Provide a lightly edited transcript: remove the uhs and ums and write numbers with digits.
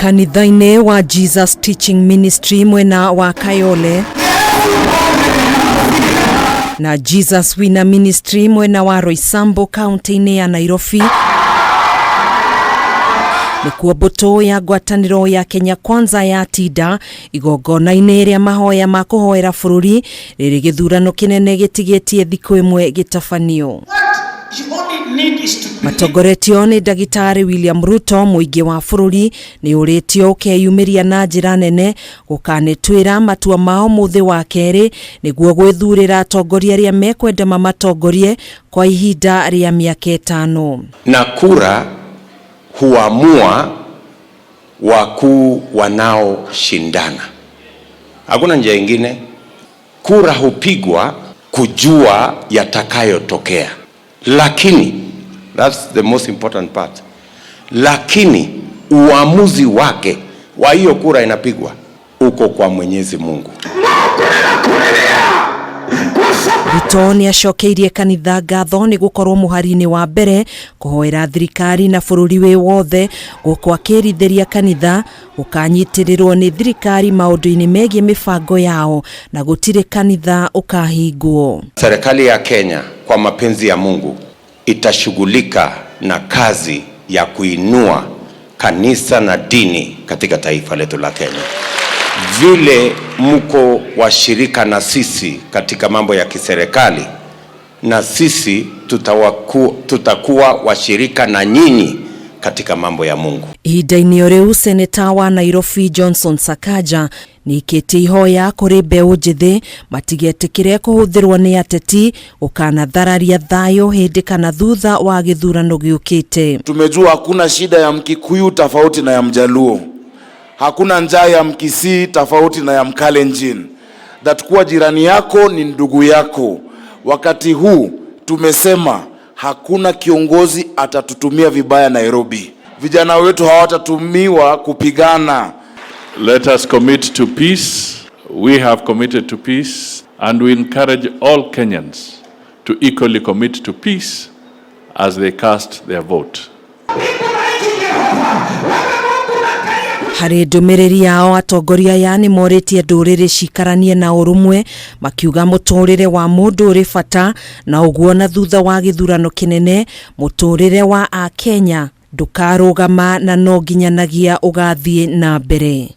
Kanitha-inĩ wa Jesus Teaching Ministry mwena wa Kayole na Jesus Wina Ministry mwena wa Roysambu kaunti-inĩ ya Nairobi nikuo mbuto ya ngwatanĩro ya Kenya Kwanza ya tinda igongona-inĩ rĩa mahoya ma kũhoera bũrũri rĩrĩ gĩthurano kĩnene gĩtigĩtie thikũ ĩmwe gĩtabanio. Matongoretio nĩ Ndagĩtarĩ William Ruto, mũingĩ wa bũrũri nĩ ũrĩtio ũkeyumĩria na njĩra nene gũkanĩtwĩra matua mao mũthĩ wa kerĩ nĩguo gwĩthurĩra atongoria arĩa mekwenda mamatongorie kwa ihinda rĩa mĩaka 5. Na kura huamua wakuu wanaoshindana. Hakuna njia ingine. Kura hupigwa kujua yatakayotokea. Lakini, that's the most important part. Lakini uamuzi wake wa hiyo kura inapigwa uko kwa Mwenyezi Mungu. Ruto nĩ acokeirie kanitha ngatho nĩ gũkorwo mũhari-inĩ wa mbere kũhoera thirikari na bũrũri wĩ wothe gũkũ akĩrithĩria kanitha gũkanyitĩrĩrwo nĩ thirikari maũndũ-inĩ megiĩ mĩbango yao na gũtirĩ kanitha ũkahingwo. Serikali ya Kenya kwa mapenzi ya Mungu itashughulika na kazi ya kuinua kanisa na dini katika taifa letu la Kenya. Vile mko washirika na sisi katika mambo ya kiserikali, na sisi tutakuwa washirika na nyinyi katika mambo ya Mungu. Ihinda-inĩ rĩu seneta wa Nairobi Johnson Sakaja nĩikĩtie ihoya kũrĩ mbeũ njĩthĩ matigetĩkĩre kũhũthĩrwo nĩ ateti gũkanathararia thayũ hĩndĩ kana thutha wa gĩthurano gĩũkĩte. Tumejua hakuna shida ya Mkikuyu tofauti na ya Mjaluo. Hakuna njaa ya Mkisii tofauti na ya Mkalenjin. That kuwa jirani yako ni ndugu yako. Wakati huu tumesema hakuna kiongozi atatutumia vibaya Nairobi. Vijana wetu hawatatumiwa kupigana. Let us commit to peace. We have committed to peace, and we encourage all Kenyans to equally commit to peace as they cast their vote. Harĩ ndũmĩrĩri yao atongoria aya nĩ morĩtie ndũrĩrĩ cikaranie na ũrũmwe makiuga mũtũrĩre wa mũndũ ũrĩ bata na ũguo na thutha wa gĩthurano kĩnene mũtũrĩre wa Akenya ndũkarũgama na no nginyanagia ũgathiĩ na mbere.